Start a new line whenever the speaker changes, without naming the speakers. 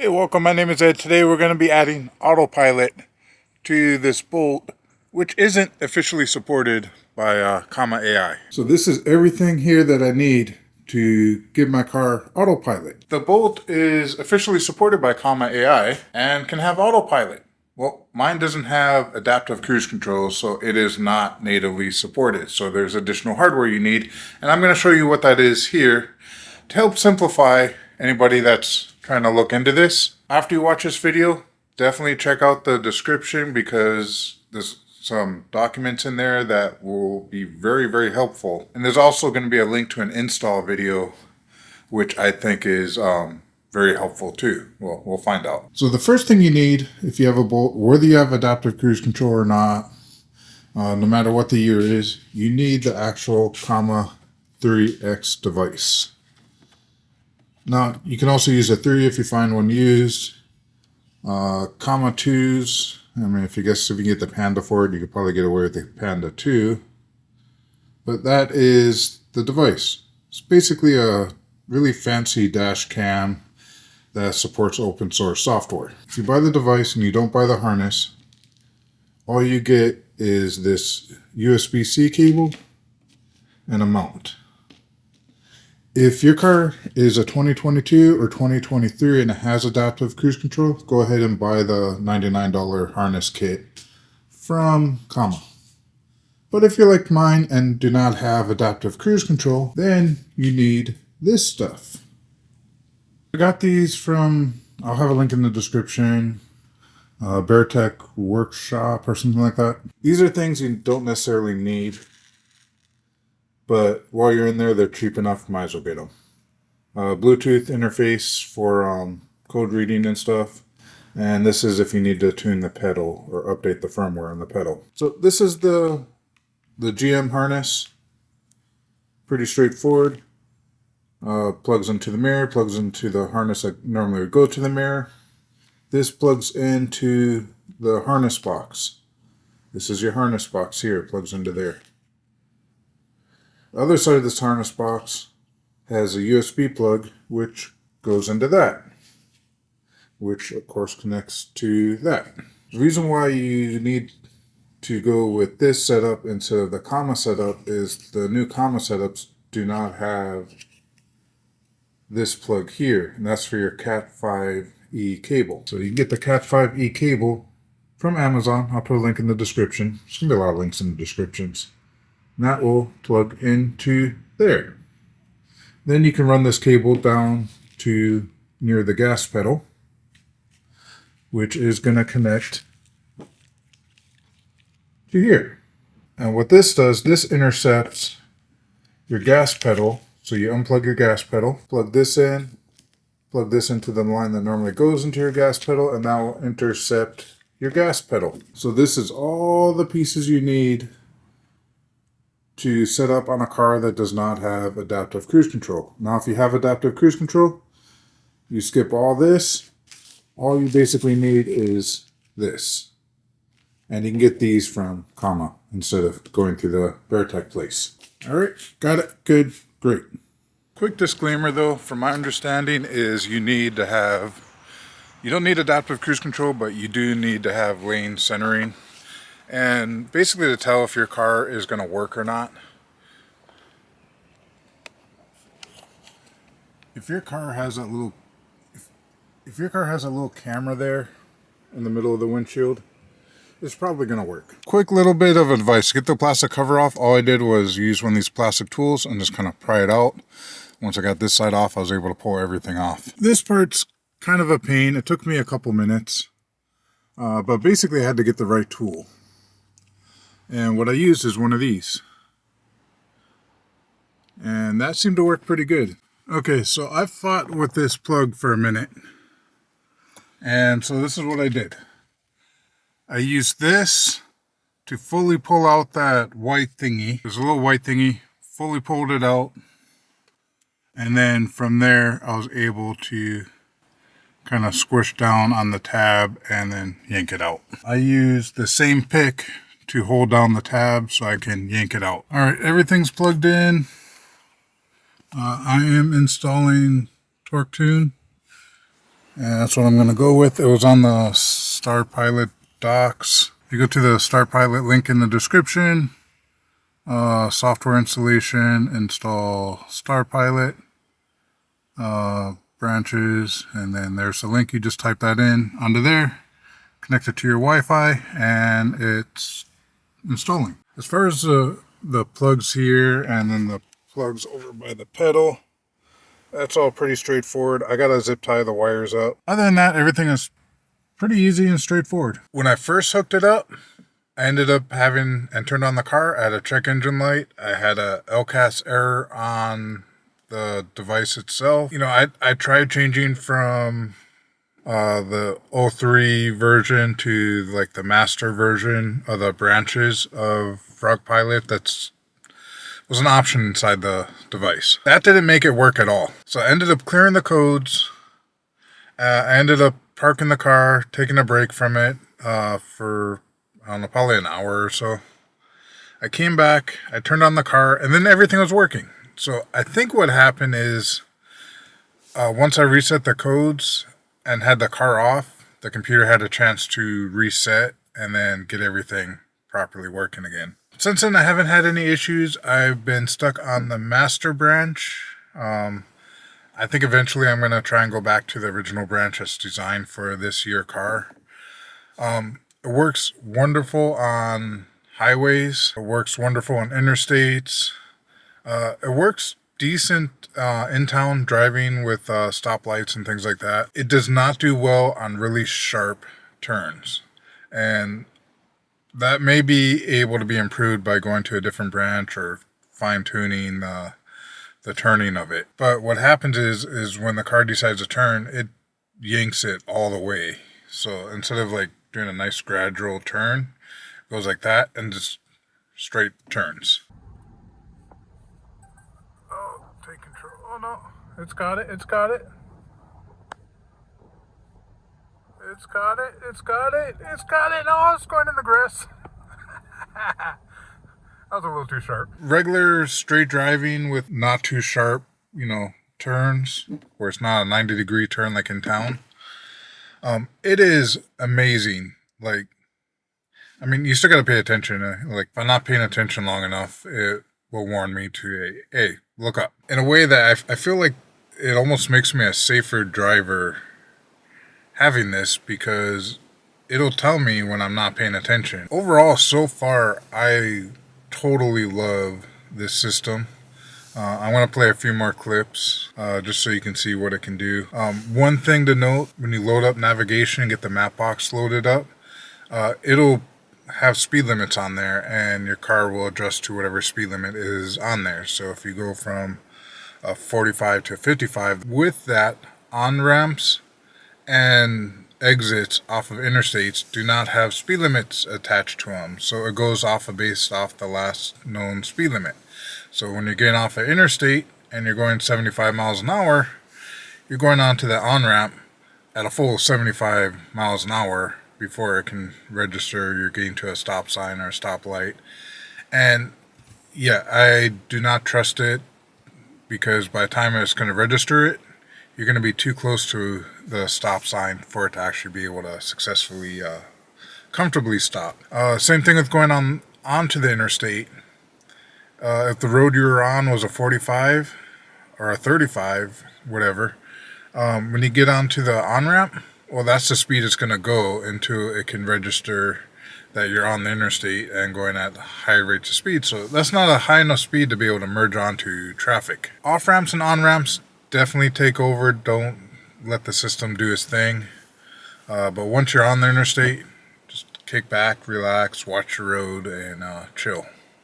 Hey, welcome. My name is Ed. Today we're going to be adding autopilot to this bolt, which isn't officially supported by Comma AI. So this is everything here that I need to give my car autopilot. The bolt is officially supported by Comma AI and can have autopilot. Well, mine doesn't have adaptive cruise control, so it is not natively supported. So there's additional hardware you need, and I'm going to show you what that is here to help simplify anybody that's trying to look into this. After you watch this video, definitely check out the description because there's some documents in there that will be very, very helpful. And there's also going to be a link to an install video, which I think is very helpful too. Well, we'll find out. So the first thing you need, if you have a Bolt, whether you have adaptive cruise control or not, no matter what the year is, you need the actual Comma 3X device. Now, you can also use a 3 if you find one used. Comma 2s, I mean, if you get the Panda for it, you could probably get away with the Panda 2. But that is the device. It's basically a really fancy dash cam that supports open source software. If you buy the device and you don't buy the harness, all you get is this USB-C cable and a mount. If your car is a 2022 or 2023 and it has adaptive cruise control, go ahead and buy the $99 harness kit from Comma. But if you're like mine and do not have adaptive cruise control, then you need this stuff. I got these from, I'll have a link in the description, Beartech Workshop or something like that. These are things you don't necessarily need, but while you're in there, they're cheap enough, might as well get them. Bluetooth interface for code reading and stuff. And this is if you need to tune the pedal or update the firmware on the pedal. So this is the GM harness. Pretty straightforward. Plugs into the mirror, plugs into the harness that normally would go to the mirror. This plugs into the harness box. This is your harness box here, plugs into there. The other side of this harness box has a USB plug which goes into that, which of course connects to that. The reason why you need to go with this setup instead of the Comma setup is the new Comma setups do not have this plug here, and that's for your Cat 5e cable. So you can get the Cat 5e cable from Amazon. I'll put a link in the description. There's going to be a lot of links in the descriptions. And that will plug into there. Then you can run this cable down to near the gas pedal, which is going to connect to here. And what this does, this intercepts your gas pedal. So you unplug your gas pedal, plug this into the line that normally goes into your gas pedal, and that will intercept your gas pedal. So this is all the pieces you need to set up on a car that does not have adaptive cruise control. Now, if you have adaptive cruise control, you skip all this. All you basically need is this. And you can get these from Comma instead of going through the Beartech place. All right, got it, good, great. Quick disclaimer though, from my understanding is you don't need adaptive cruise control, but you do need to have lane centering. And basically to tell if your car is going to work or not. If your car has a little camera there in the middle of the windshield, it's probably going to work. Quick little bit of advice. Get the plastic cover off. All I did was use one of these plastic tools and just kind of pry it out. Once I got this side off, I was able to pull everything off. This part's kind of a pain. It took me a couple minutes. But basically I had to get the right tool. And what I used is one of these. And that seemed to work pretty good. Okay, so I fought with this plug for a minute. And so this is what I did. I used this to fully pull out that white thingy. There's a little white thingy. Fully pulled it out. And then from there, I was able to kind of squish down on the tab and then yank it out. I used the same pick to hold down the tab so I can yank it out. All right, everything's plugged in. I am installing Torque Tune. And that's what I'm going to go with. It was on the Starpilot docs. You go to the Starpilot link in the description. Software installation, install Starpilot, branches, and then there's the link. You just type that in onto there, connect it to your Wi-Fi, and it's installing. As far as the plugs here and then the plugs over by the pedal, that's all pretty straightforward. I gotta zip tie the wires up. Other than that, everything is pretty easy and straightforward. When I first hooked it up, I ended up having and turned on the car. I had a check engine light. I had a LCAS error on the device itself. You know, I tried changing from the 03 version to like the master version of the branches of Frog Pilot. That's was an option inside the device. That didn't make it work at all. So I ended up clearing the codes. I ended up parking the car, taking a break from it for, I don't know, probably an hour or so. I came back, I turned on the car, and then everything was working. So I think what happened is once I reset the codes and had the car off, the computer had a chance to reset and then get everything properly working again. Since then, I haven't had any issues. I've been stuck on the master branch. I think eventually I'm going to try and go back to the original branch that's designed for this year car. It works wonderful on highways. It works wonderful on interstates. It works decent in town driving with stoplights and things like that. It does not do well on really sharp turns. And that may be able to be improved by going to a different branch or fine-tuning the turning of it. But what happens is when the car decides to turn, it yanks it all the way. So instead of like doing a nice gradual turn, it goes like that and just straight turns. Oh, take control. Oh no, it's got it, it's got it. It's got it, it's got it, it's got it. Oh, it's going in the grass. That was a little too sharp. Regular straight driving with not too sharp, you know, turns, where it's not a 90-degree turn like in town. It is amazing. Like, I mean, you still got to pay attention. Like, if I'm not paying attention long enough, it will warn me to, hey, look up. In a way that I feel like it almost makes me a safer driver having this, because it'll tell me when I'm not paying attention. Overall, so far, I totally love this system. I want to play a few more clips just so you can see what it can do. One thing to note, when you load up navigation and get the map box loaded up, it'll have speed limits on there, and your car will adjust to whatever speed limit is on there. So if you go from 45 to 55, with that, on-ramps and exits off of interstates do not have speed limits attached to them. So it goes based off the last known speed limit. So when you're getting off an interstate and you're going 75 miles an hour, you're going onto that on-ramp at a full 75 miles an hour before it can register you're getting to a stop sign or a stoplight. And yeah, I do not trust it, because by the time it's going to register it, you're going to be too close to the stop sign for it to actually be able to successfully, comfortably stop. Same thing with going onto the interstate. If the road you were on was a 45 or a 35, whatever, when you get onto the on-ramp, well, that's the speed it's going to go until it can register that you're on the interstate and going at high rates of speed. So that's not a high enough speed to be able to merge onto traffic. Off-ramps and on-ramps definitely take over. Don't let the system do its thing. But once you're on the interstate, just kick back, relax, watch your road, and chill.